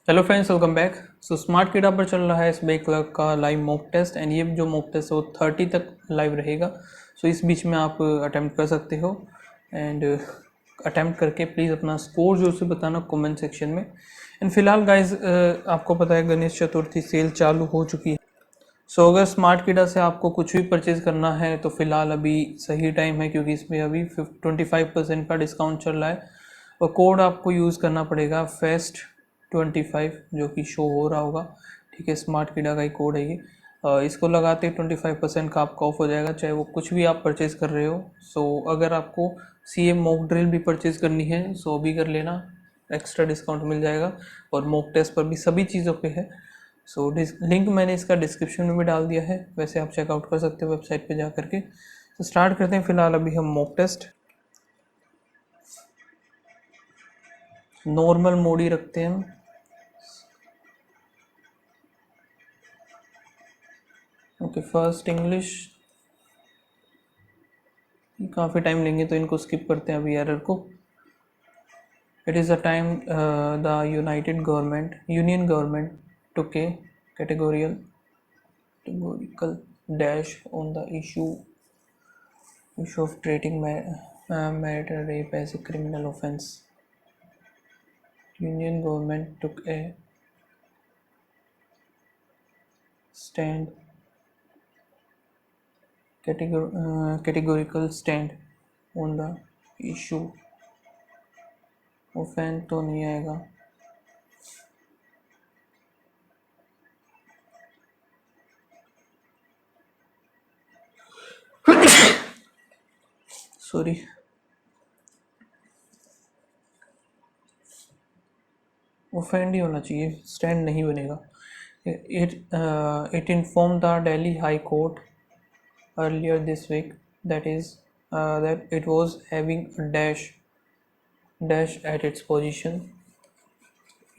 Hello friends, welcome back. So smart किडा पर चल रहा है एसबीआई क्लर्क का लाइव मॉक टेस्ट एंड ये जो मॉक टेस्ट है वो 30 तक लाइव रहेगा। सो इस बीच में आप अटेम्प्ट कर सकते हो एंड अटेम्प्ट करके प्लीज़ अपना स्कोर जो उसे बताना कमेंट सेक्शन में। एंड फिलहाल गाइज आपको पता है गणेश चतुर्थी सेल चालू हो चुकी है। सो अगर स्मार्ट किडा से आपको कुछ भी परचेज करना है तो फिलहाल अभी सही टाइम है, क्योंकि इसमें अभी 25% का डिस्काउंट चल रहा है और कोड आपको यूज़ करना पड़ेगा FEST25 जो कि शो हो रहा होगा। ठीक है, स्मार्ट किडा का ही कोड है ये। इसको लगाते 25% का आपका ऑफ हो जाएगा, चाहे वो कुछ भी आप परचेज कर रहे हो। सो अगर आपको CA मॉक ड्रिल भी परचेज करनी है सो अभी कर लेना, एक्स्ट्रा डिस्काउंट मिल जाएगा और मॉक टेस्ट पर भी सभी चीज़ों पे है। सो लिंक मैंने इसका डिस्क्रिप्शन में भी डाल दिया है, वैसे आप चेकआउट कर सकते हो वेबसाइट पे जा करके। तो स्टार्ट करते हैं। फिलहाल अभी हम मॉक टेस्ट नॉर्मल मोड ही रखते हैं हम। ओके, फर्स्ट इंग्लिश, काफ़ी टाइम लेंगे तो इनको स्किप करते हैं अभी एरर को। It is a time the union government took a categorical dash on the issue of treating marital rape as a criminal offense. Union government took a stand categorical stand on the issue. offend तो नहीं आएगा। Sorry, offend ही होना चाहिए, stand नहीं बनेगा। It informed the Delhi High Court earlier this week that it was having a dash at its position.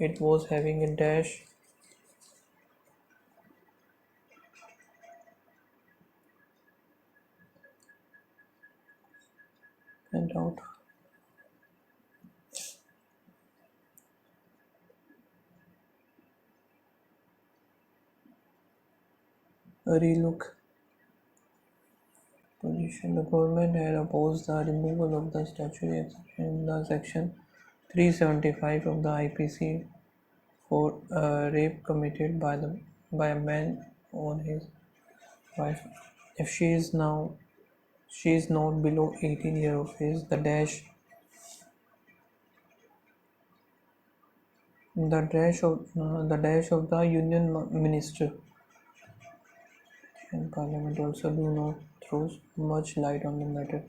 It was having a dash and out. A relook position. The government had opposed the removal of the statutory exception in the section 375 of the IPC for rape committed by a man on his wife. If she is not below 18 years of age, the dash of the union minister and parliament also do not throw much light on the matter.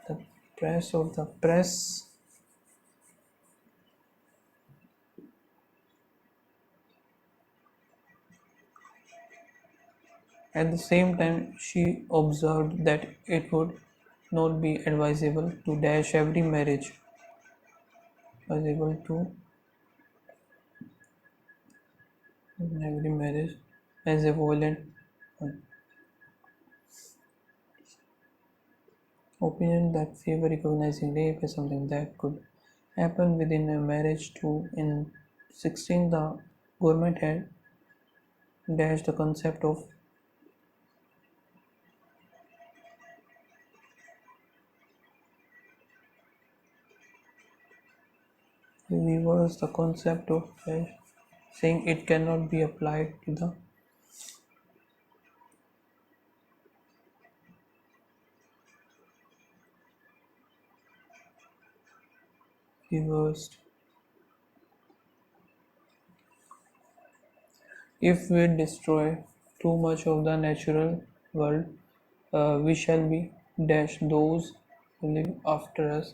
The press of the press at the same time she observed that it would not be advisable to dash every marriage as a violent one. Opinion that favor recognizing rape as something that could happen within a marriage too. In 16, the government had dashed the concept of reverse the concept of dash, saying it cannot be applied to the reversed. If we destroy too much of the natural world, we shall be dash those who live after us.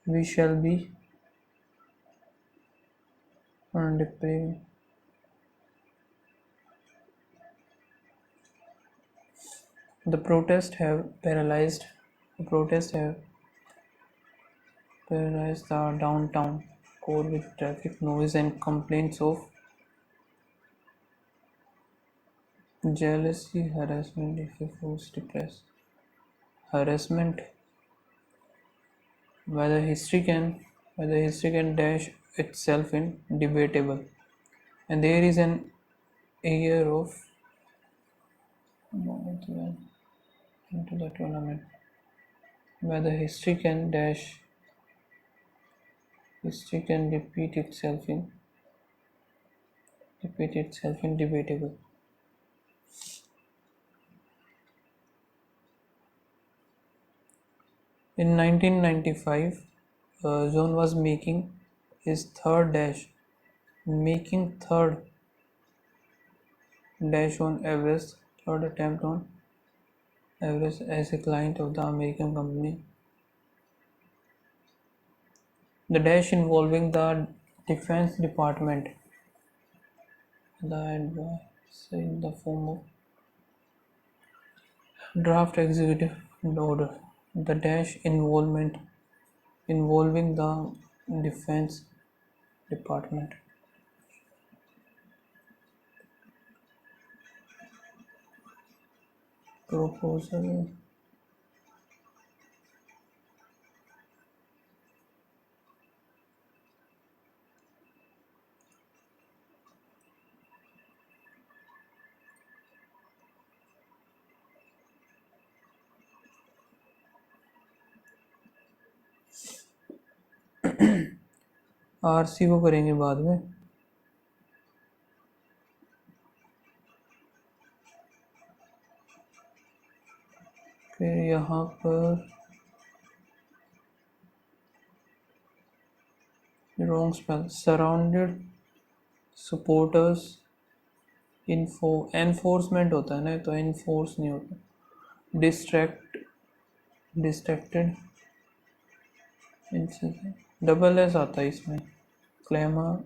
We shall be depraved. The protests have paralyzed the downtown core with traffic noise and complaints of jealousy, harassment, if you force depress. Harassment whether history can dash itself in debatable, and there is an air of into the tournament whether history can repeat itself in debatable. In 1995, Zone was making third dash on Everest, third attempt on Everest as a client of the American company. The dash involving the Defense Department, the advice in the form of draft executive order. The dash involving the Defense Department. Proposal. RC को करेंगे बाद में. फिर यहाँ पर wrong spell, surrounded supporters enforcement होता है ना, तो enforce नहीं होता. distracted डबल एस आता है इसमें, क्लेमा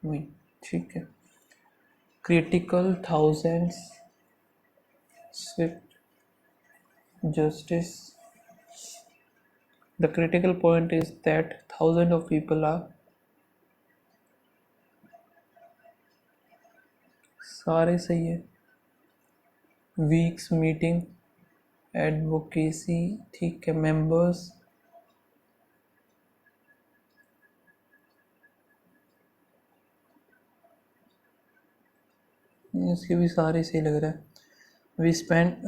में. ठीक है. critical thousands swift justice. The critical point is that thousands of people are सारे सही है. वीक्स मीटिंग एडवोकेसी, ठीक है. मेंबर्स इसके भी सारे सही लग रहा है. We spent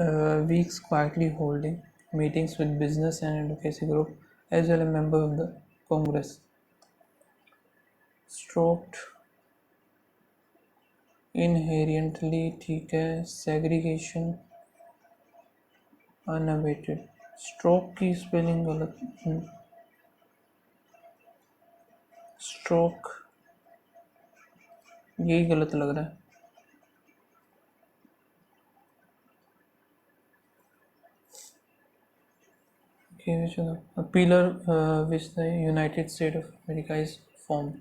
weeks quietly holding meetings with business and advocacy group as well as member of the Congress. Stroked inherently, ठीक है. segregation unabated. स्ट्रोक की स्पेलिंग गलत. स्ट्रोक यही गलत लग रहा है. चलो. A pillar which the United States of America is formed.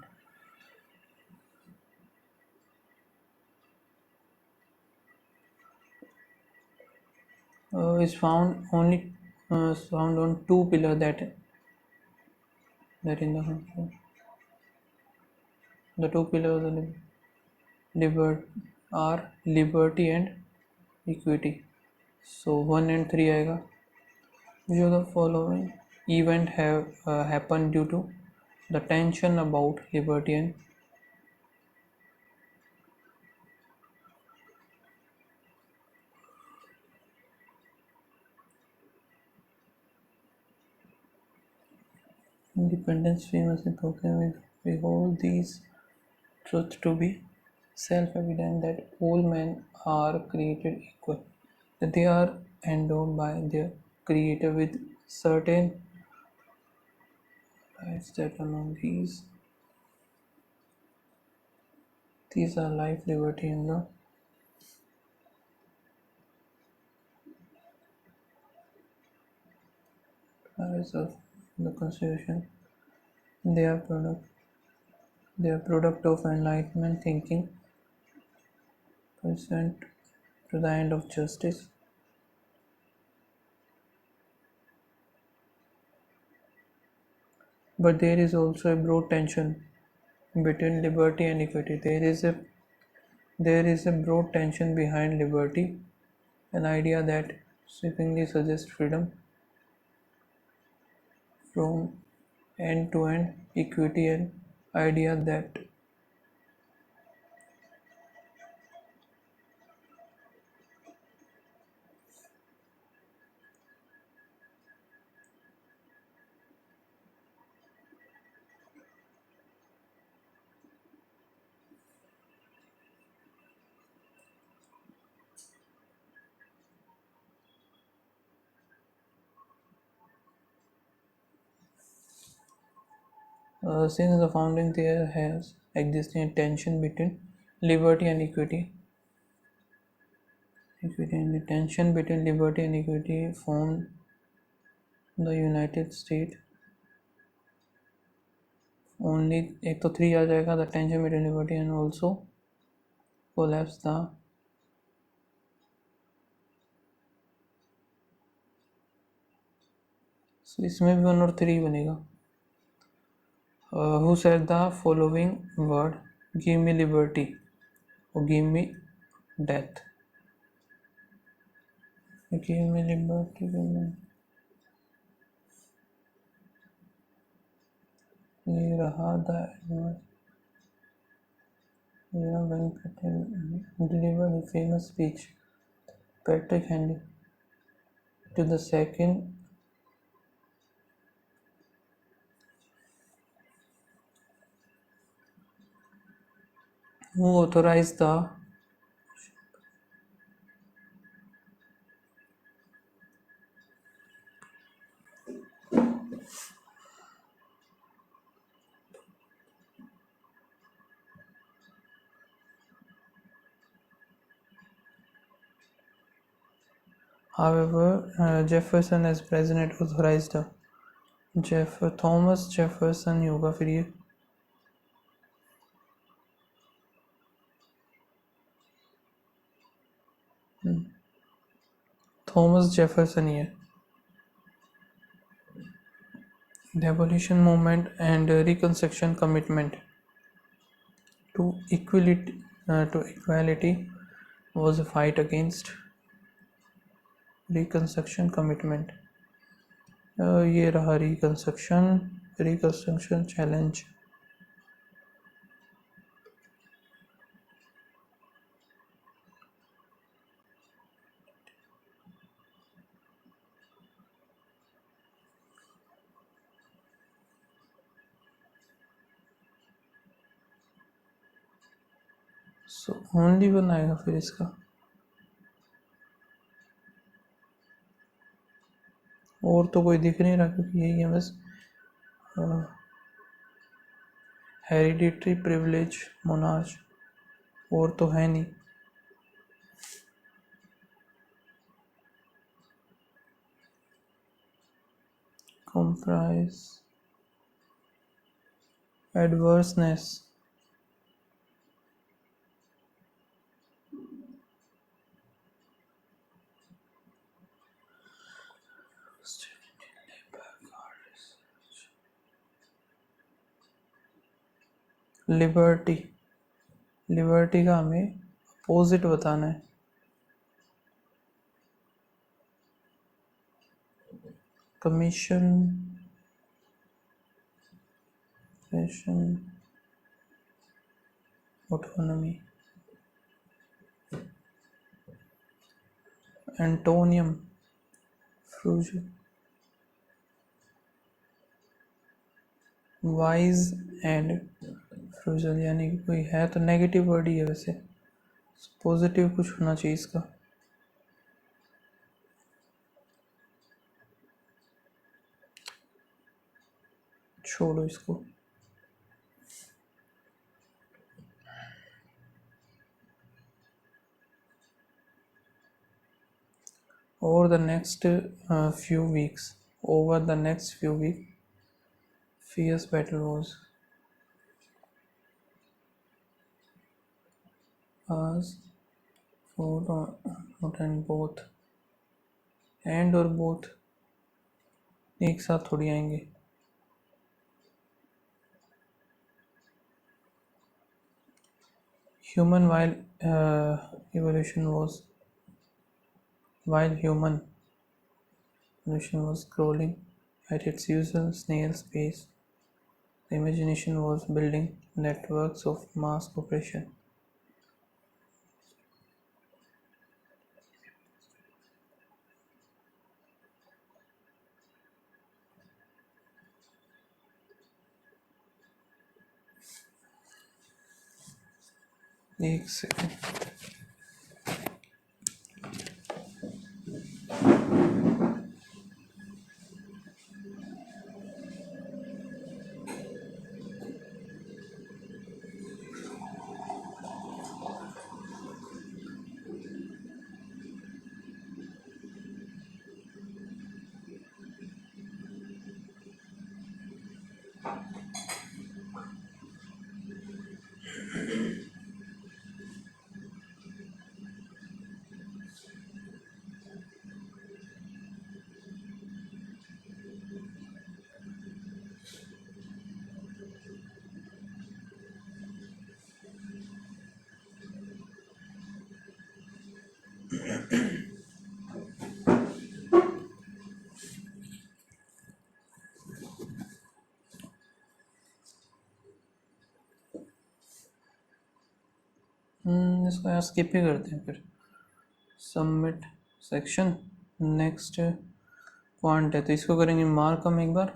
Is found on two pillars that in the two pillars of liberty and equity. So 1 and 3 आएगा. Which of the following event have happened due to the tension about liberty and independence? Famously proclaimed, we hold these truths to be self-evident, that all men are created equal, that they are endowed by their creator with certain rights, that among these are life, liberty, and the rights of the Constitution. They are product of enlightenment thinking pursuant to the end of justice. But there is also a broad tension between liberty and equity. There is a broad tension behind liberty, an idea that sweepingly suggests freedom from end-to-end equity and idea that since the founding there has existed a tension between liberty and equity. Equity and the tension between liberty and equity formed the United States. Only एक तो 3 आ जाएगा, the tension between liberty and also collapse the so इसमें भी 1 और 3 बनेगा. Who said the following word, give me liberty or give me death? Give me liberty, ये रहा the when delivered a famous speech, Patrick Henry, to the second who authorized the however Jefferson as president authorized Thomas Jefferson ही होगा फिर ये. Thomas Jefferson ही है. The abolition movement and reconstruction commitment to equality was a fight against reconstruction commitment. ये रहा reconstruction challenge. So only one आएगा फिर इसका. और तो कोई दिख नहीं रहा क्योंकि यही है बस. हेरिडिटरी प्रिविलेज मोनार्च और तो है नहीं. comprise adverseness liberty. लिबर्टी का हमें अपोजिट बताना है. Commission autonomy. Antonym frugal. Wise and frugal यानी कि कोई है तो नेगेटिव वर्ड ही है वैसे. पॉजिटिव कुछ होना चाहिए इसका. छोड़ो इसको. over the next few weeks fierce battle was fought on both and और both एक साथ थोड़ी आएंगे. human while evolution was crawling at its usual snail's pace, The imagination was building networks of mass operation. एक second. इसको यहाँ skip ही करते हैं फिर। सबमिट सेक्शन, नेक्स्ट क्वांट है तो इसको करेंगे मार्कअप एक बार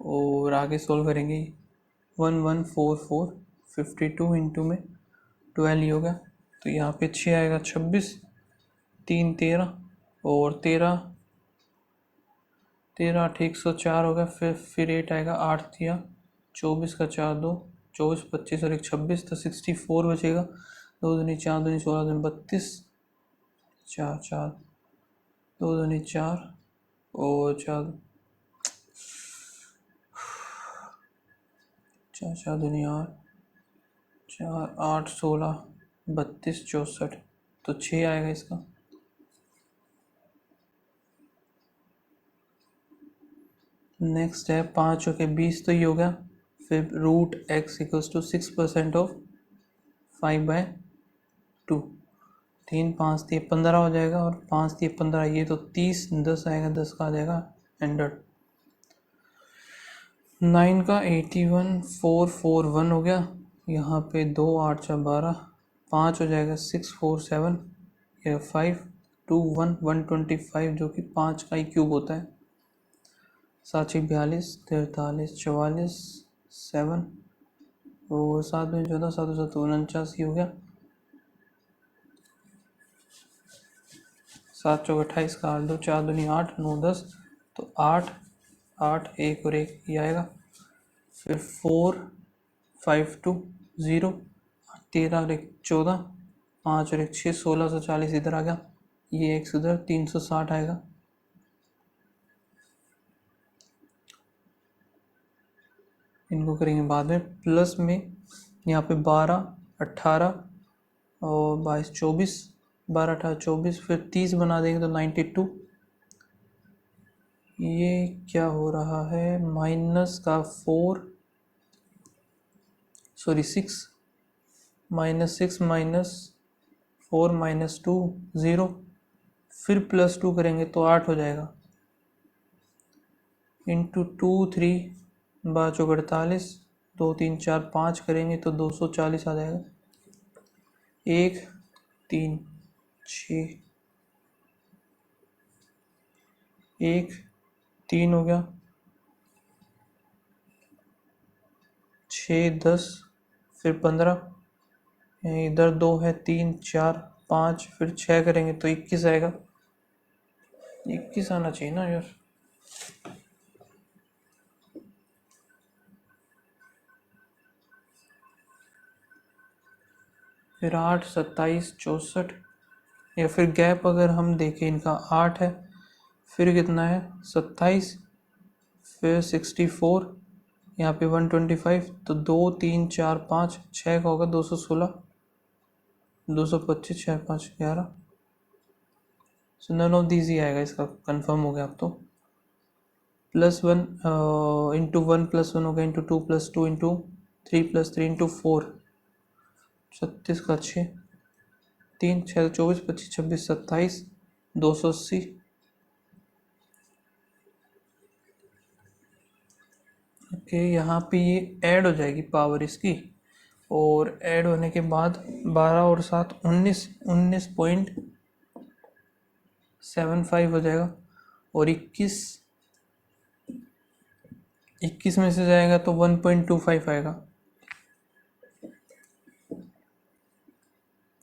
और आगे सोल्व करेंगे। 1144 52 इंटू में 12 ही होगा तो यहाँ पे 6 आएगा, 26 3 13 और 13 13 8 104 होगा। फिर 8 आएगा, 8 दिया 24 का 4 2 24 25 और 1 26 तो 64 बचेगा। 2 दूनी 4 दूनी 16 दूनी 32 4 4 2 दूनी 4 और 4 4 4 दूनी 8 4 8 16 32 64 तो 6 आएगा इसका। नेक्स्ट है 5 के 20 तो ये हो गया। फिर root x equals to 6% of 5/2। 3 5 दिए 15 हो जाएगा और 5 दिए 15 ये तो 30 10 आएगा, 10 का आ जाएगा 100। 9 का 81441 हो गया। यहाँ पे 2 8 4 12 5 हो जाएगा 6 4 7 या 5 2 1 125 जो कि 5 का ही क्यूब होता है। 7 42 43 44 7 और 7 में 14 7 7 49 हो गया। 7 चौक 28 का 8 2 4 दूनी 8 9 10 तो 8 8 1 और 1 ये आएगा। फिर 4 5 2 0 13 और 1 14 5 और 1 6 1640 इधर आ गया। ये x उधर 360 आएगा। इनको करेंगे बाद में। प्लस में यहाँ पे 12 18 और 22 24 12 18 24 फिर 30 बना देंगे तो 92। ये क्या हो रहा है, माइनस का 4 सॉरी 6 माइनस 6 माइनस 4 माइनस 2 0 फिर प्लस 2 करेंगे तो 8 हो जाएगा। इंटू 2 3 12 चौक 48 2 3 4 5 करेंगे तो 240 आ जाएगा। 1 3 6 1 3 हो गया 6 10 फिर 15 इधर 2 है 3 4 5 फिर 6 करेंगे तो 21 आएगा। 21 आना चाहिए ना यार। फिर 8 27 64 या फिर गैप अगर हम देखें इनका 8 है फिर कितना है 27 फिर 64 यहाँ पे 125 तो 2 3 4 5 6 का होगा 216 225 6 5 11 सो नन ऑफ दीज ही आएगा। इसका कंफर्म हो गया अब तो। +1 इंटू 1 + 1 हो गया इंटू 2 + 2 इंटू 3 + 3 इंटू 4 36 का 6 3 6 24 25 26 27 280 ओके, यहाँ पे ये ऐड हो जाएगी पावर इसकी, और ऐड होने के बाद 12 और 7 19.75 हो जाएगा, और 21 में से जाएगा तो 1.25 आएगा।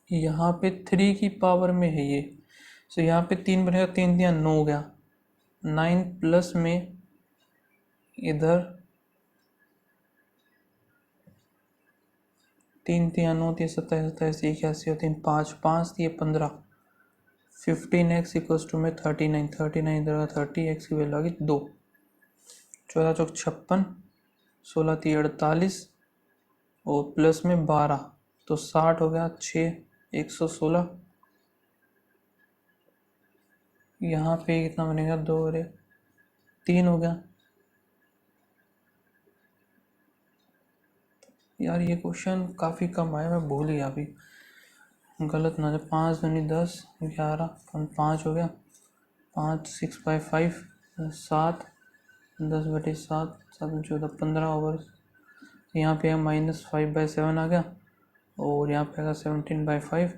यहाँ पे 3 की पावर में है ये, सो यहाँ पे 3 बनेगा, 3 दिया 9 हो गया, 9 प्लस में इधर 3 दिया 9 दिया 27, 27 81 और 3 5 5 दिए 15, 15x इक्वल्स टू में 39, 39 इधर 30x की वैल्यू आ गई 2, 14 चौक 56, 16 ती 48 और प्लस में 12 तो 60 हो गया, 6 116। यहाँ पे कितना बनेगा, 2 और 3 हो गया। यार ये क्वेश्चन काफ़ी कम आया, मैं भूल गया अभी, गलत ना जाए। 5 दूनी 10, 11 5 हो गया, 5 6 बाई 5 7, 10/7 7 14 15 ओवर। यहाँ पे है -5/7 आ गया, और यहाँ पे आएगा 17/5,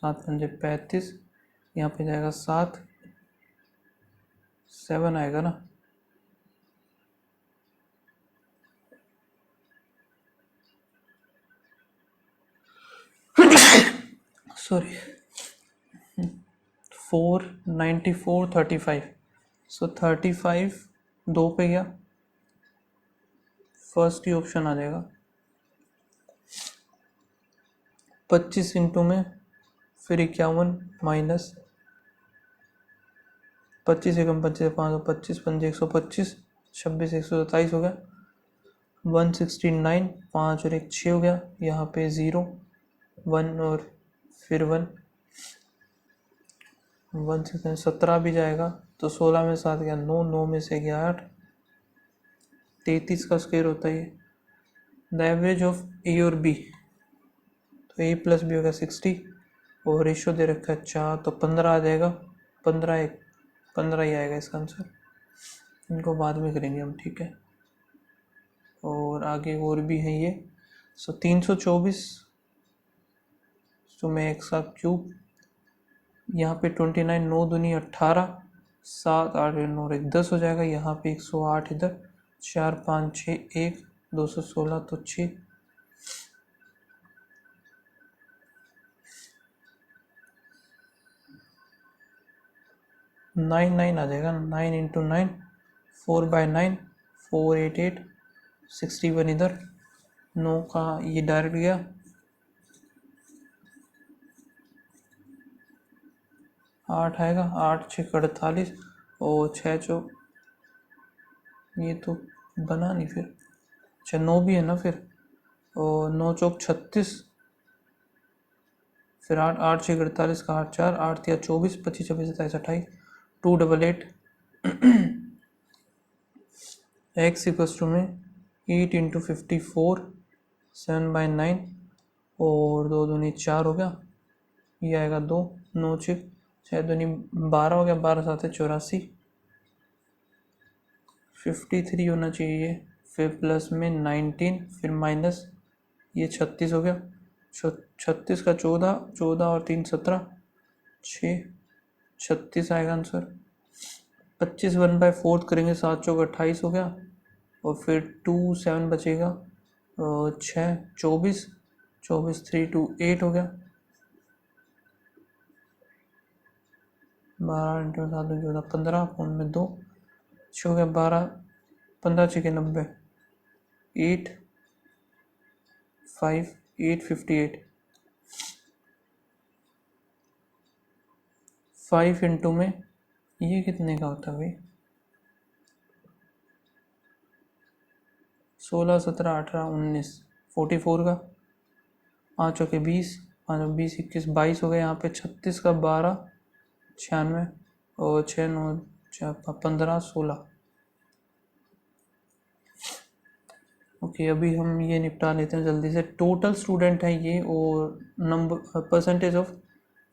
7 पंजे 35, यहाँ पे जाएगा 7 7 आएगा ना, सॉरी 4 94 35, सो 35 2 पे गया, फर्स्ट ही ऑप्शन आ जाएगा। 25 इंटू में फिर 51 माइनस 25 एकम 25 5 25 पंजे 125, 26 127 हो गया, 169 5 और 1 6 हो गया, यहाँ पे 0 1 और फिर 1 17 भी जाएगा, तो 16 में 7 गया 9, 9 में से गया 8, 33 का स्क्वायर होता है ये। द एवरेज ऑफ ए और बी, तो ए प्लस बी होगा 60, और रेशो दे रखा है 4, तो 15 आ जाएगा, 15 ही आएगा इसका आंसर। इनको बाद में करेंगे हम, ठीक है। और आगे और भी है ये, सो 324 तो मैं एक साथ क्यूब, यहाँ पे 29 9 दूनी 18, 7 8 9 1 10 हो जाएगा, यहाँ पे 108 इधर, 4 5 6 1 216 तो 6, 9 9 आ जाएगा, 9 इंटू 9 4/9 488 61 इधर, 9 का ये डायरेक्ट गया, 8 आएगा, 8 6 48 और 6 चौक, ये तो बना नहीं फिर, अच्छा 9 भी है ना फिर, और 9 चौक 36, फिर 8 8 6 48 का 8 4 8 या 24 25 26 27 28 288 x इक्वल्स टू में 8 इंटू 54 7/9 और 2 दूनी 4 हो गया, ये आएगा 2 9 6 दूनी 12 हो गया, 12 7 84 53 होना चाहिए, फिर प्लस में 19, फिर माइनस ये 36 हो गया, 36 का 14 14 और 3 17 6 36 आएगा आंसर। 25 1/4 करेंगे, 7 चौक 28 हो गया, और फिर 2 7 बचेगा, और 6 24 24 3 2 8 हो गया, 12 इंटू 7 14 15 फोन में 2 6 हो गया, 12 15 6 90 8 5 8 58 5 इंटू में ये कितने का होता है भाई, 16 17 18 19 44 का, 5 के 20 5 20 21 22 हो गया, यहाँ पे 36 का 12 96 और 6 9 15 16। ओके, अभी हम ये निपटा लेते हैं जल्दी से। टोटल स्टूडेंट है ये, और नंबर परसेंटेज ऑफ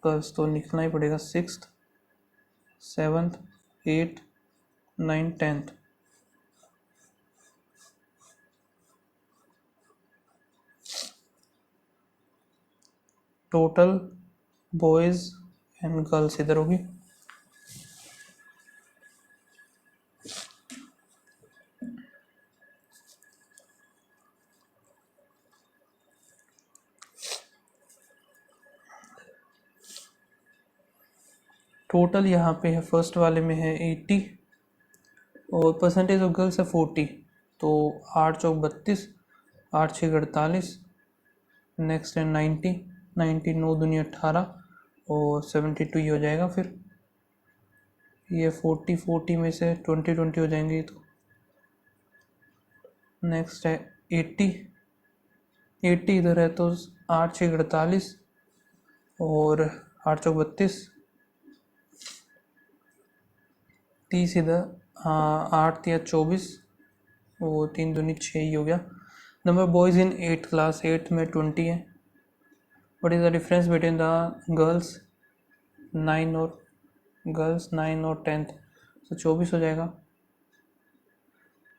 गर्ल्स तो लिखना ही पड़ेगा, 6th 7th 8th 9th 10th। Total boys and girls इधर होगी। टोटल यहाँ पे है, फर्स्ट वाले में है 80 और परसेंटेज ऑफ गर्ल्स है 40, तो 8 चौक 32, 8 6 48, नेक्स्ट है 90, 9 दूनी 18 और 72 ही हो जाएगा। फिर ये 40 में से 20 हो जाएंगे तो। नेक्स्ट है 80 इधर है तो 8 6 48 और 8 चौक 32, 30 इधर, 8 या 24 वो 3 दूनी 6 ही हो गया। Number boys in 8th class, 8th में 20 है। What is the difference between the girls 9 और 10th, तो 24 हो जाएगा।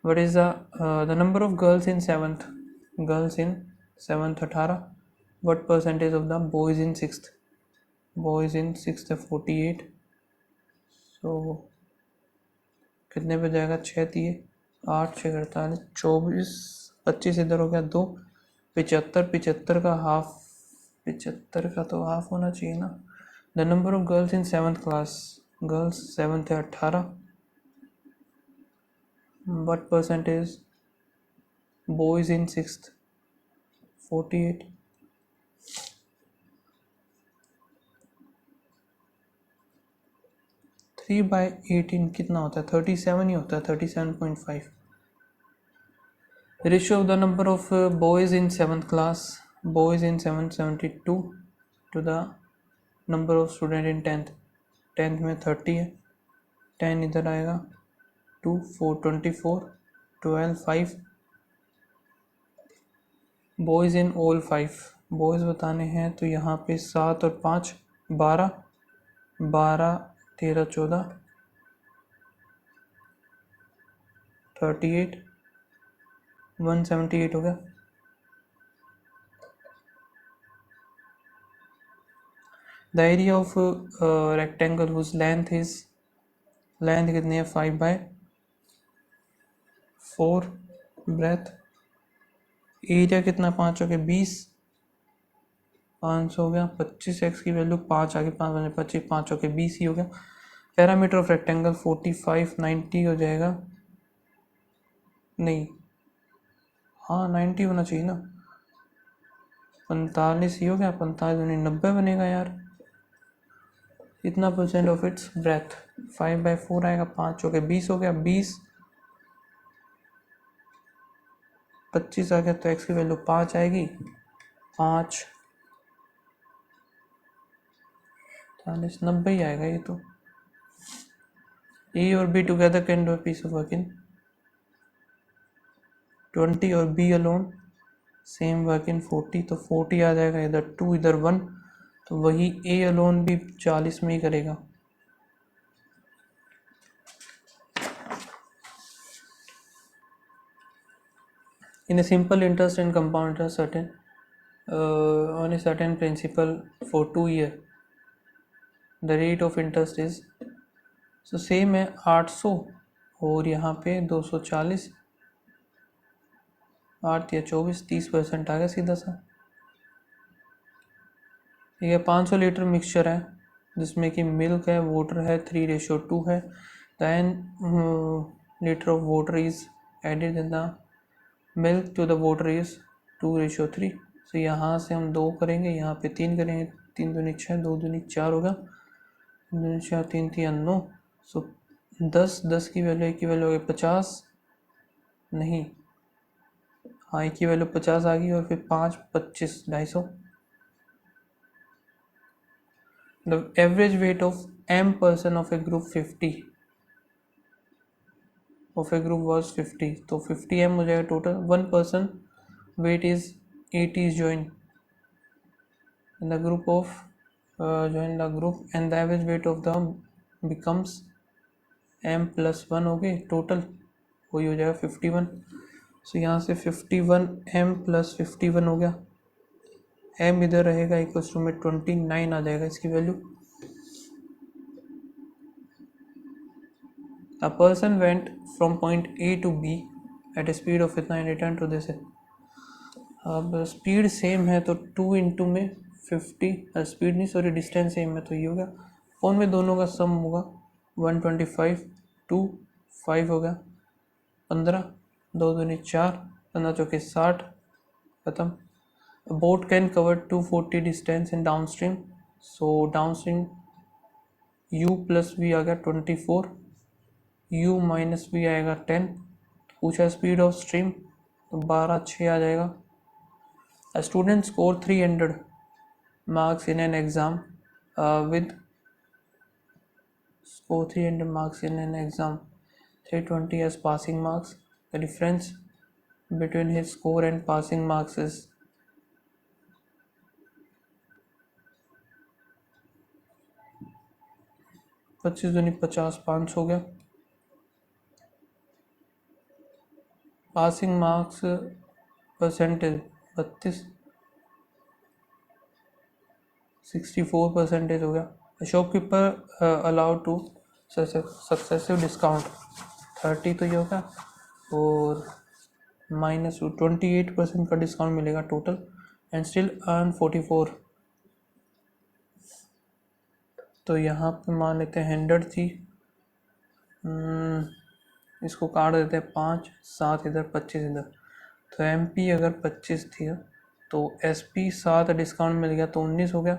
What is the number of girls in 7th, girls in 7th 18। What percentage of the boys in 6th, boys in 6th है 48, सो कितने पे जाएगा, 6 दिए 8 6 48 24, 25 इधर हो गया 2, 75, 75 का हाफ, 75 का तो हाफ होना चाहिए ना। The number of girls in 7th class, girls 7th है 18। What percentage boys in 6th, 48। 3/18 कितना होता है, 37 ही होता है, 37.5। Ratio of the number of boys in 7th class, boys in 7th 72 to the number of student in 10th, 10th में 30 है, 10 इधर आएगा, 2 4 24, 12 5। बॉयज़ इन ऑल 5, बॉयज़ बताने हैं तो यहाँ पे 7 और 5 12, 12 13 14 38, 178 हो गया। The area of rectangle whose length is, length कितनी है 5/4, ब्रेथ, एरिया कितना 5 हो गया 20, 500 हो गया, 25 एक्स की वैल्यू 5 आगे 5 बने 25, 5 हो गया 20 ही हो गया। पैरामीटर ऑफ रेक्टेंगल 45 90 हो जाएगा, नहीं हाँ 90 होना चाहिए ना, 45 ही हो गया, 45 90 बनेगा यार। इतना परसेंट ऑफ इट्स ब्रेथ, 5/4 आएगा, 5 हो गया 20 हो गया, 20 25 आ गया तो एक्स की वैल्यू 5 आएगी, 5 40 90 ही आएगा ये तो। ए और B together can do a piece of work in 20 और B alone same work in 40, तो 40 आ जाएगा, इधर 2 इधर 1, तो वही ए अलोन भी 40 में ही करेगा। In a simple interest and compound interest, certain on a certain principal for 2 years, the rate of interest is, so same है 800 और यहाँ पे 240, 8 या 24, 30% आ गया सीधा सा। ये 500 लीटर मिक्सचर है जिसमें कि मिल्क है, वाटर है, 3:2 है, then litre of water is added in the milk to the water is 2:3। So यहाँ से हम 2 करेंगे, यहाँ पे 3 करेंगे, 3 दूनी 6, 2 दूनी 4 होगा, 2 दूनी 4 3 3 9, सो 10 की वैल्यू की वैल्यू हो गई 50, नहीं हाँ की वैल्यू 50 आ गई, और फिर 5 25 250। The average weight of m person of a group 50 of a group was 50, तो 50m हो जाएगा total. 1 person weight is 80 is joined in the group of join the group and the average weight of the becomes m+1 हो गए total, वही हो जाएगा 51। सो यहाँ से 51m + 51 हो गया, m इधर रहेगा इक्वल्स टू में 29 आ जाएगा इसकी value. A person went from point A to B at a speed of इतना रिटर्न टू दिस। अब स्पीड सेम है तो 2 इंटू में 50, स्पीड नहीं सॉरी डिस्टेंस सेम है तो ये होगा, फोन में दोनों का सम होगा 125 2 5 हो गया 15, 2 दूनी 4, 15 चौके 60, खत्म। Boat can cover 240 distance in downstream, so downstream u plus v आ गया 24, u माइनस वी आएगा 10। पूछा स्पीड ऑफ स्ट्रीम तो 12 6 आ जाएगा। A student scored 300 marks in an exam with score 300 marks in an exam, 320 as passing marks. The difference between his score and passing marks is 25 दूनी 50, 500 हो गया। Passing marks percentage 32, 64% हो गया। Shopkeeper allowed two successive discount 30 तो ये होगा, और minus 28% का डिस्काउंट मिलेगा टोटल, एंड स्टिल अर्न 44। तो यहाँ पे मान लेते हैं 100 थी, इसको काट देते हैं 5 7 इधर 25 इधर, तो MP अगर 25 थी तो SP 7 डिस्काउंट मिल गया तो 19 हो गया,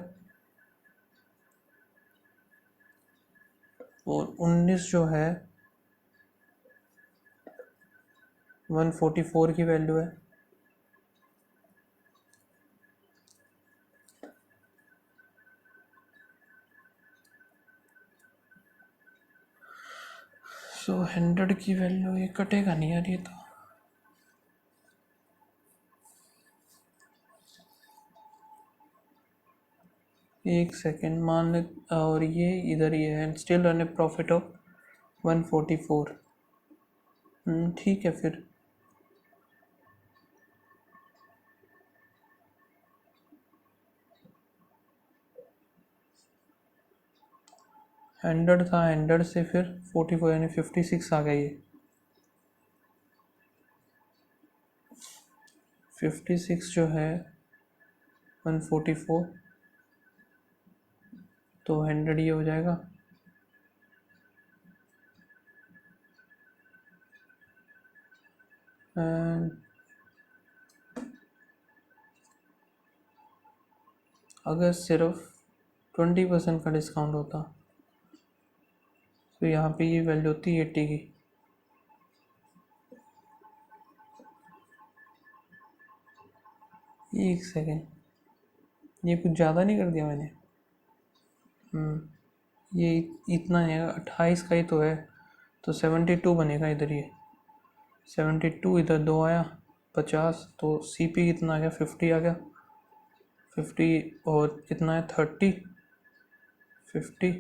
और 19 जो है 144 की वैल्यू है। सो 100 की वैल्यू ये कटेगा नहीं यार, ये तो एक सेकेंड मान ले, और ये इधर ये है, still run A profit of 144। ठीक है फिर हंड्रेड था, 100 से फिर 44 यानी 56 आ गया, ये 56 जो है 144 तो 100 ये हो जाएगा, एंड अगर सिर्फ 20% का डिस्काउंट होता तो यहाँ पे ये वैल्यू होती 80 की। एक सेकेंड, ये कुछ ज़्यादा नहीं कर दिया मैंने? ये इतना है 28 का ही तो है, तो 72 बनेगा इधर, ये 72 इधर 2 आया 50, तो CP कितना आ गया 50 आ गया 50, और कितना है 30 50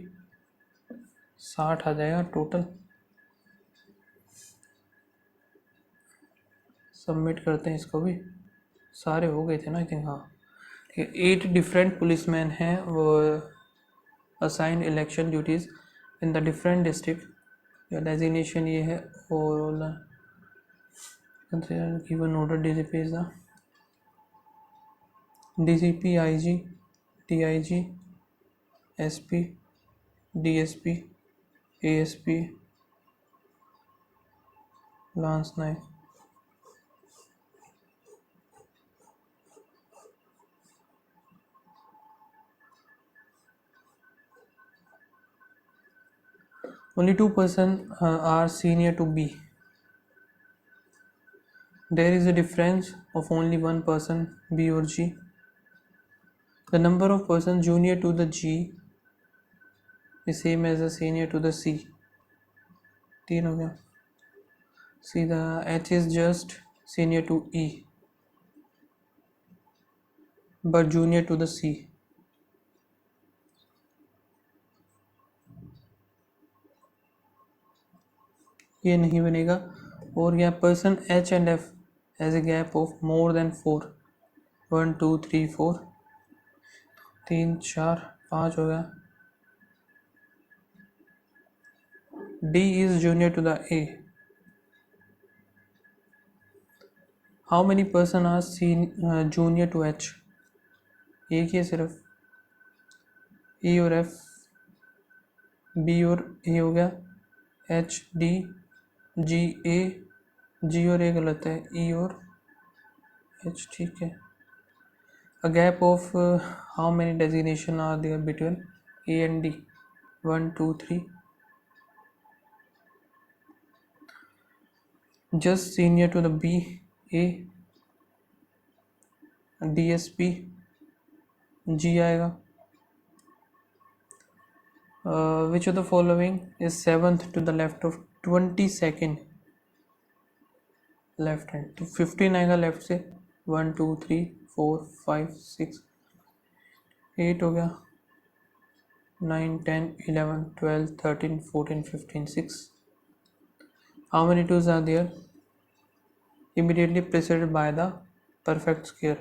60 आ जाएगा टोटल। सबमिट करते हैं इसको भी, सारे हो गए थे ना आई थिंक, हाँ ठीक है। 8 डिफरेंट पुलिसमैन हैं वो assign election duties in the different district, designation ये है, और given order DGP is the DCP IG DIG SP DSP ASP Lance Naik। Only 2 persons are senior to B. There is a difference of only one person, B or G. The number of persons junior to the G is same as the senior to the C. 3 हो गया। See, the H is just senior to E but junior to the C. ये नहीं बनेगा, और यहाँ person H and F has a gap of more than 4, 1 2 3 4, 3 4 5 हो गया. D is junior to the A. How many person are junior to H? एक ही है सिर्फ. E और F, B और A हो गया. H D G A, G और A गलत है. E और H ठीक है. A gap of how many designation are there between A and D? 1 2 3. Just senior to the B, A, DSP, G आएगा. Which of the following is 7th to the left of 22nd left hand? तो 15 आएगा left से. 1 2 3 4 5 6 8 हो गया. 9 10 11 12 13 14 15 6. How many twos are there immediately preceded by the perfect square?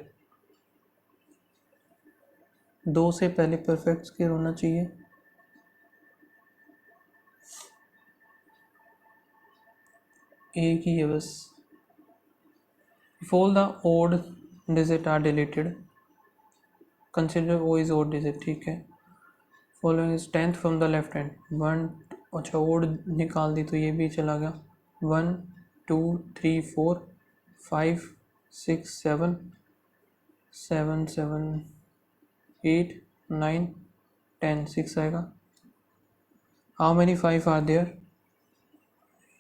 2 से पहले perfect square होना चाहिए. एक ही है बस. If all the odd digit are deleted, consider O is odd digit. ठीक है. Following is 10th from the left hand. 1 अच्छा odd निकाल दी तो ये भी चला गया. 1 2 3 4 5 6 7 7 7 8 9 10 6 आएगा. How many 5 are there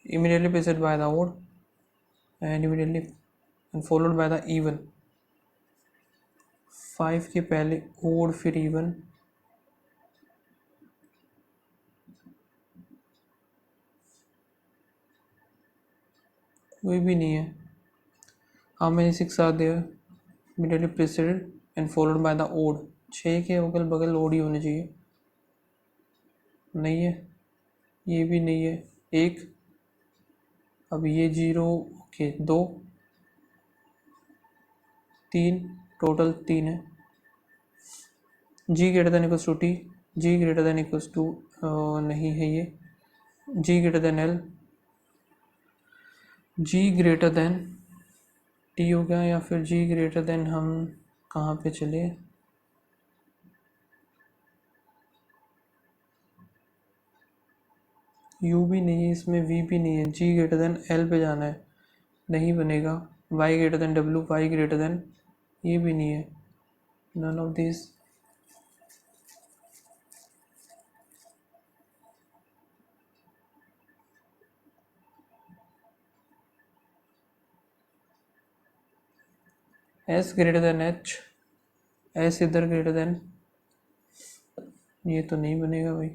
immediately preceded by the odd and immediately and followed by the even? 5 के पहले odd फिर even. कोई भी नहीं है. How many 6 are there immediately preceded and followed by the odd? 6 के अगल बगल odd ही होने चाहिए. नहीं है. ये भी नहीं है. एक. अब ये 0 ओके 2 3 टोटल 3 है. G greater than equals to T, G greater than equals to नहीं है ये. G greater than L, G greater than T हो गया. या फिर G greater than हम कहाँ पे चले? U भी नहीं है इसमें, V भी नहीं है. G greater than L पे जाना है. नहीं बनेगा. Y greater than W, Y greater than ये भी नहीं है. None of these. S greater than H, S इधर greater than, ये तो नहीं बनेगा भाई.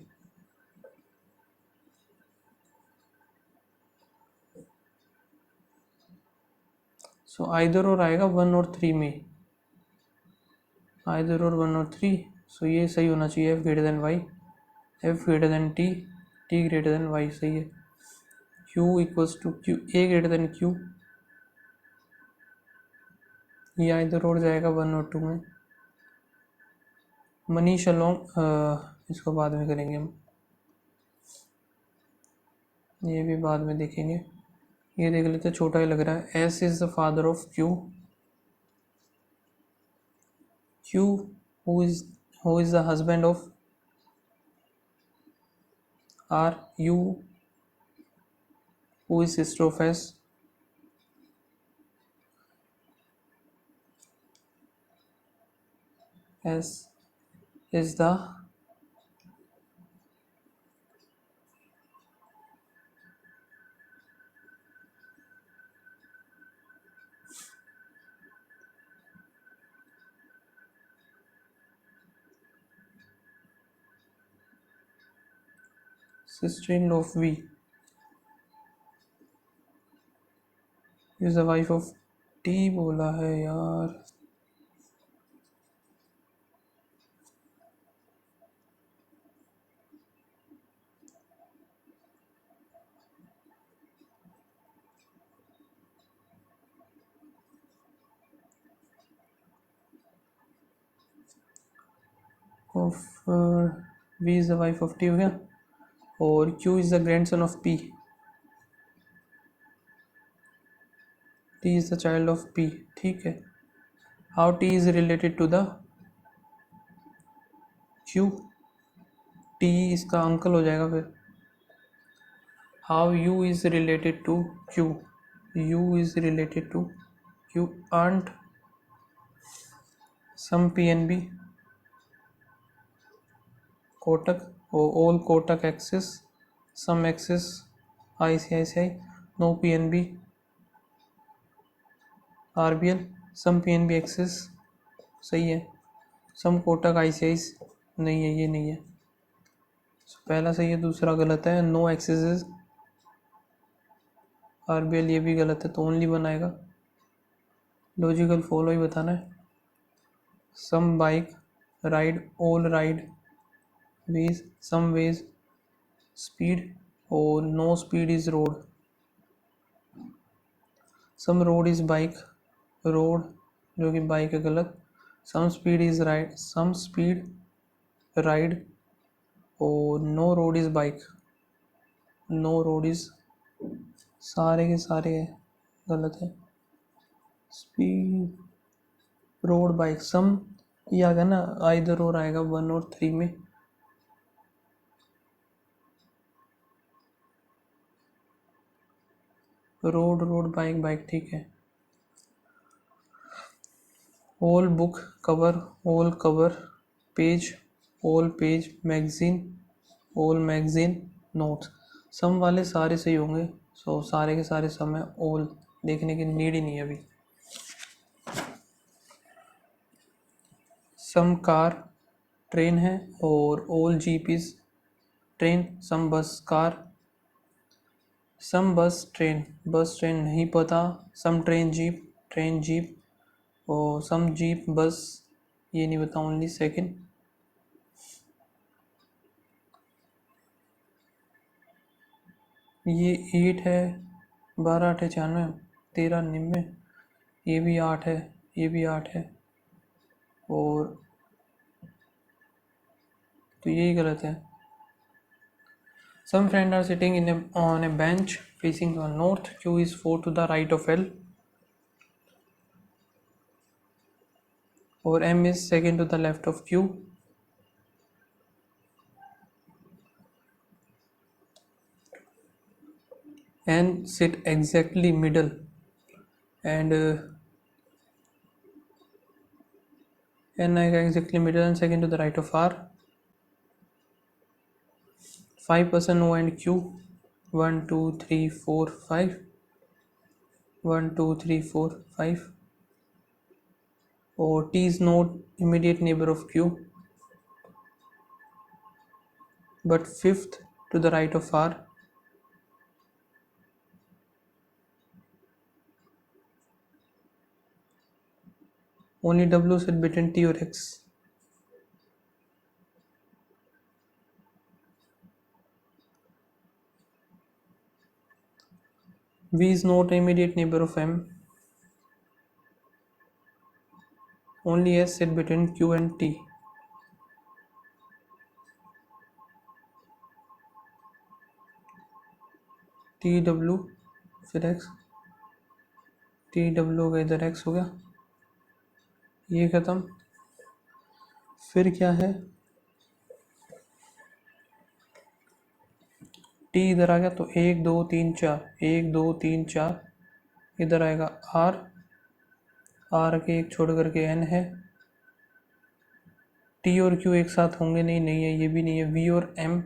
सो आइदर और आएगा 1 और 3 में. आइदर और 1 और 3. सो ये सही होना चाहिए. F greater than Y, F greater than T, T greater than Y. सही है. Q equals to Q, A greater than Q. ये आइदर और जाएगा 1 और 2 में. मनीष अलोंग इसको बाद में करेंगे हम. ये भी बाद में देखेंगे. ये देख लेते, छोटा ही लग रहा है. S is the father of Q. Q who is the husband of R. U who is sister of S. S is the sister-in-law of V. Is the wife of T बोला है यार. Of we is the wife of T हो गया, और Q is the grandson of P, T is the child of P, ठीक है। How T is related to the Q, T इसका uncle हो जाएगा फिर। How U is related to Q, U is related to Q, aunt some P N B Kotak, all Kotak Axis, some Axis ICICI, no P N B RBL, some P N B axis, सही है। सम Kotak ICICI नहीं है, ये नहीं है। पहला सही है, दूसरा गलत है। नो एक्सिस RBL, ये भी गलत है, तो ओनली बनाएगा। लॉजिकल फॉलो ही बताना है। Some bike ride, all ride ways, some ways speed, और no speed is road. Some road is bike, road जो कि बाइक है, गलत। Some speed is ride, some speed ride, और no road is bike, no road is, सारे के सारे है गलत है। स्पीड रोड बाइक, सम ये आ गया ना, आइदर और आएगा 1 और 3 में। रोड रोड बाइक बाइक, ठीक है। All book cover, all cover page, all page magazine, all magazine notes. Some वाले सारे सही होंगे, सो सारे के सारे सम है, ऑल देखने की नीड ही नहीं है अभी। सम कार ट्रेन है, और all jeep is train. Some bus car, some bus train, bus train नहीं पता। Some train jeep, train jeep, और सम जीप बस, ये नहीं पता, ओनली सेकेंड। ये 8 है, 12 8 96, 13 99, ये भी 8 है, ये भी 8 है, और तो यही गलत है। Some friends are sitting on a bench facing north. Q is 4 to the right of L, or M is second to the left of Q. N sit exactly middle, and N exactly middle and second to the right of R. 5% O and Q. 1 2 3 4 5. 1 2 3 4 5. Or T is not immediate neighbor of Q, but fifth to the right of R. Only W sit between T or X. V is not immediate neighbor of M. Only S sit between Q and T. T W फिर X, T W हो गया, इधर X हो गया, ये ख़त्म। फिर क्या है, T इधर आ गया, तो 1 2 3 4, 1 2 3 4, इधर आएगा R, R के एक छोड़ करके N है। T और Q एक साथ होंगे नहीं, नहीं है, ये भी नहीं है। V और M,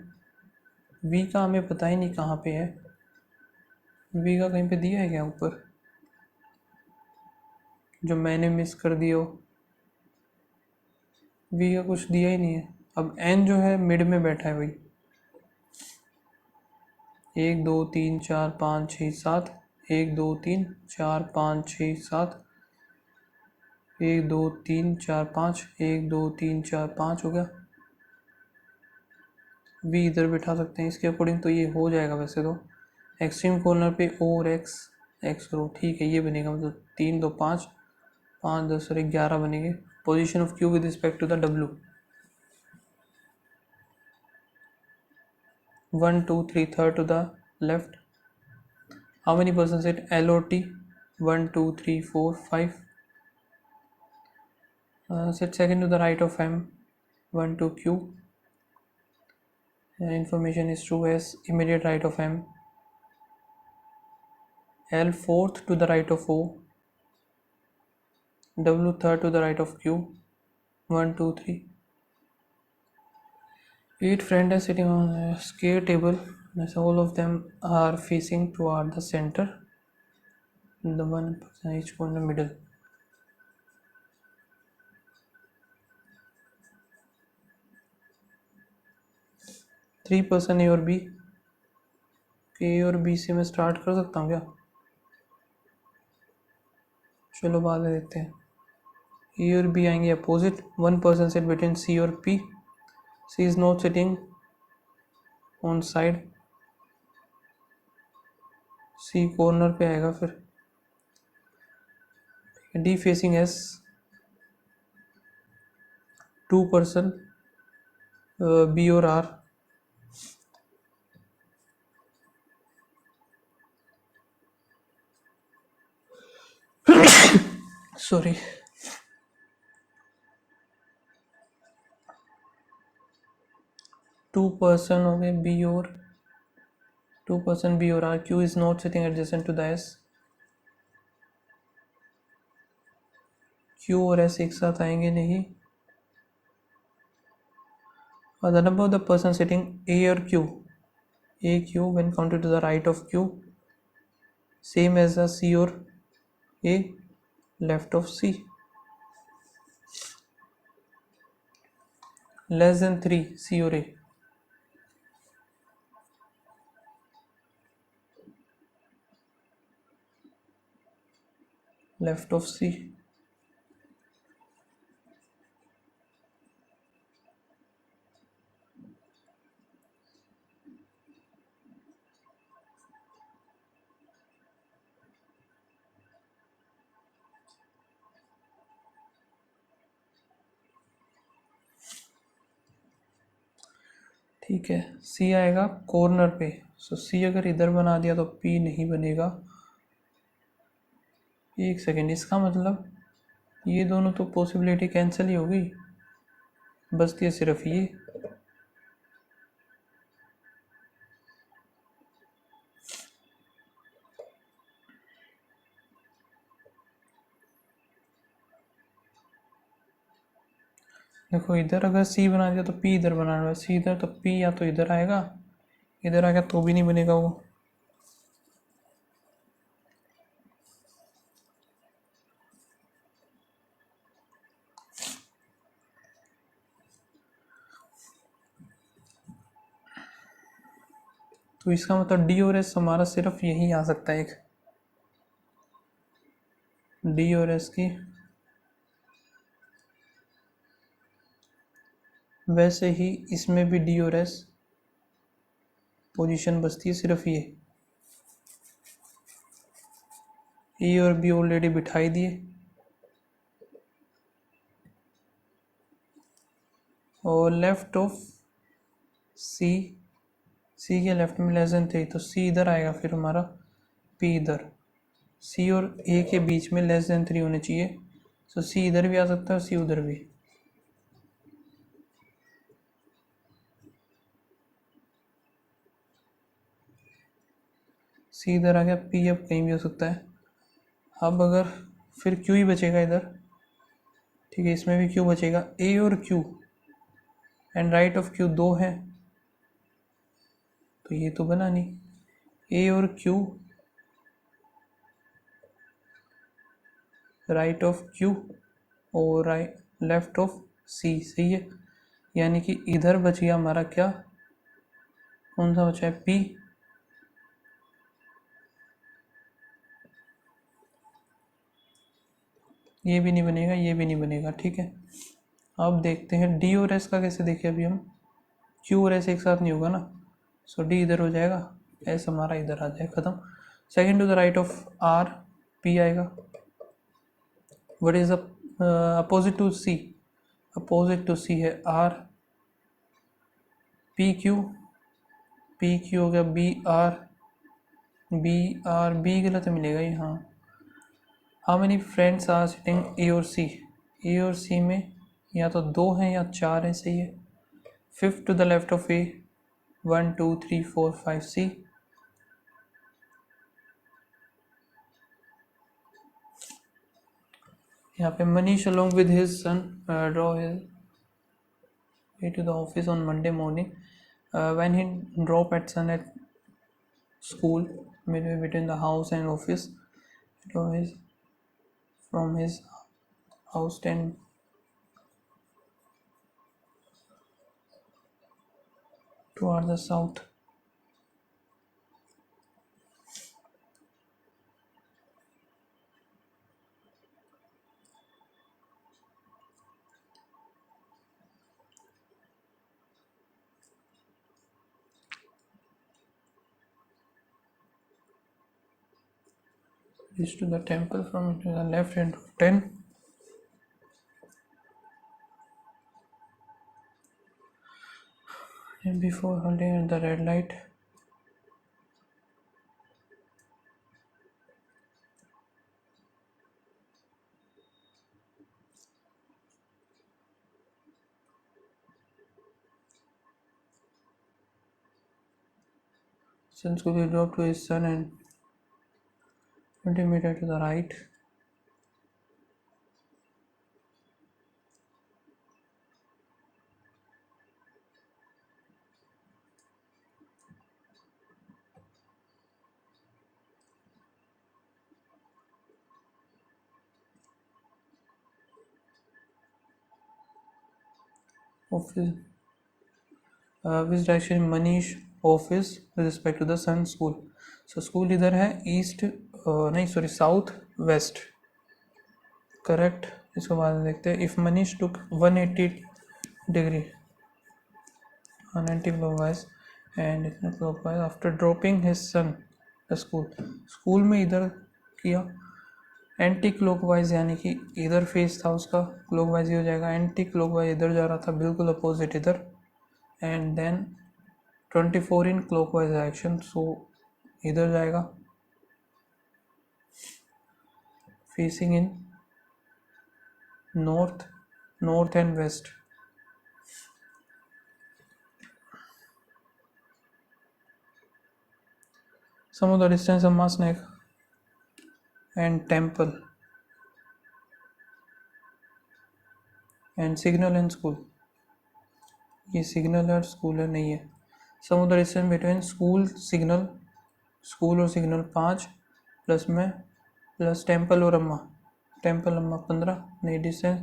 V का हमें पता ही नहीं कहाँ पे है, V का कहीं पे दिया है क्या ऊपर, जो मैंने मिस कर दिया हो। V का कुछ दिया ही नहीं है। अब N जो है मिड में बैठा है भाई, 1 2 3 4 5 6 7, 1 2 3 4 5 6 7, 1 2 3 4 5, 1 2 3 4 5 हो गया। V इधर बिठा सकते हैं इसके अकॉर्डिंग, तो ये हो जाएगा वैसे तो। एक्सट्रीम कॉर्नर पे O और X रो, ठीक है, ये बनेगा, मतलब 3 2 5 5 10 और 11 बनेंगे। Position of Q with respect to the W, 1 2 3 third to the left. How many persons sit L or T? 1 2 3 4 5. Sit second to the right of M. 1 2 Q. Information is true as immediate right of M. L fourth to the right of O. W third to the right of Q. 1 2 3. 8 friends are sitting on a square table. As all of them are facing toward the center. The one person each go in the middle. 3 person A और B. A और B से मैं start कर सकता हूँ क्या? चलो बाद में देखते हैं. A और B आएंगे opposite. 1 person sit between C और P. C is not sitting on side. C corner पे आएगा फिर. D facing S. 2 person B और R. सॉरी. 2 person हो गए B और 2 person B और R. Q is not sitting adjacent to the S. Q और S एक साथ आएंगे नहीं. The number of the person sitting A or Q. A Q when counted to the right of Q. Same as the C or A left of C. Less than 3 C or A. Left of C. ठीक है. C आएगा corner पे. सो C अगर इधर बना दिया तो P नहीं बनेगा. एक सेकेंड. इसका मतलब ये दोनों तो पॉसिबिलिटी कैंसिल ही हो गई. बचती है सिर्फ ये. देखो इधर अगर C बना दिया तो P इधर बनाना है. C इधर तो P या तो इधर आएगा. इधर आएगा तो भी नहीं बनेगा वो. तो इसका मतलब D और S हमारा सिर्फ यही आ सकता है. एक D और S की. वैसे ही इसमें भी D और S पोजीशन बचती है सिर्फ ये. ए और बी ऑलरेडी बिठाई दिए. और लेफ्ट ऑफ सी. सी के लेफ्ट में लेस देन 3 तो सी इधर आएगा फिर हमारा. पी इधर. सी और ए के बीच में लेस देन 3 होने चाहिए. तो सी इधर भी आ सकता है और सी उधर भी. सी इधर आ गया. पी अब कहीं भी हो सकता है. अब अगर फिर क्यू ही बचेगा इधर. ठीक है. इसमें भी क्यू बचेगा. ए और Q and right of Q 2 है तो ये तो बना नहीं. ए और क्यू राइट ऑफ क्यू और राइट लेफ्ट ऑफ सी. सही है. यानी कि इधर बच गया हमारा क्या. कौन सा बचा है. पी. ये भी नहीं बनेगा. ये भी नहीं बनेगा. ठीक है. अब देखते हैं डी और एस का कैसे देखें. अभी हम क्यू और एस एक साथ नहीं होगा ना. सो डी इधर हो जाएगा. एस हमारा इधर आ जाएगा. खत्म. Second to the right of R P आएगा. What is opposite to C. Opposite to C है R. P Q P Q हो गया, बी गलत मिलेगा ये, हाँ। How many friends are sitting A और सी, ए और सी में या तो 2 हैं या 4 हैं, सही है। Fifth to the left of A, 1 2 3 4 5 C. यहाँ पे Manish along with his son draw his way to the office on Monday morning. When he drop at son at school midway between the house and office, draw his from his house 10 toward the south. Reach to the temple from to the left hand of 10. And before holding at the red light, since could be dropped to his son and 20 meter to the right. Office, which direction Manish office with respect to the sun school. So school इधर है east, नहीं sorry south west, correct. इसको बाद में देखते हैं। If Manish took 180 degree 190 clockwise and इतना clockwise after dropping his son the school, school में इधर किया एंटी क्लॉकवाइज, यानी कि इधर फेस था उसका, क्लॉकवाइज ही हो जाएगा। एंटी क्लॉकवाइज इधर जा रहा था, बिल्कुल अपोजिट इधर। And then 24 in clockwise direction, so इधर जाएगा facing in north and west. Some of the distance of Masnek and temple and signal and school, ये सिग्नल और स्कूल है, नहीं है। Some of the distance between school signal, school और signal 5 plus में plus temple और अम्मा, temple अम्मा 15, नहीं distance.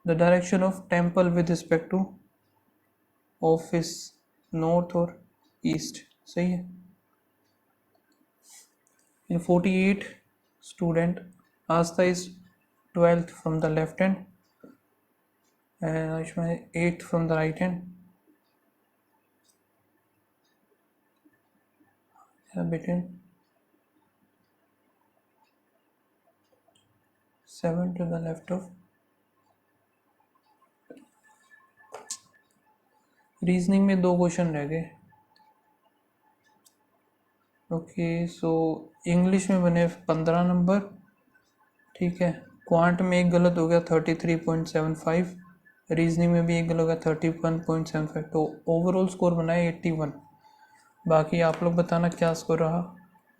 The direction of temple with respect to office, north और ईस्ट, सही है। इन 48 student, Asta is 12th from the left hand and Aishma is 8th from the right hand. Between 7 to the left of reasoning में 2 question रह गए। Okay, so English में बने 15 number, ठीक है। क्वांट में एक गलत हो गया 33.75, रीजनिंग में भी एक गलत हो गया 31.75, तो ओवरऑल स्कोर बना है 81। बाकी आप लोग बताना क्या स्कोर रहा।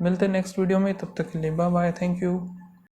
मिलते हैं नेक्स्ट वीडियो में, तब तक के लिए बाय बाय, थैंक यू।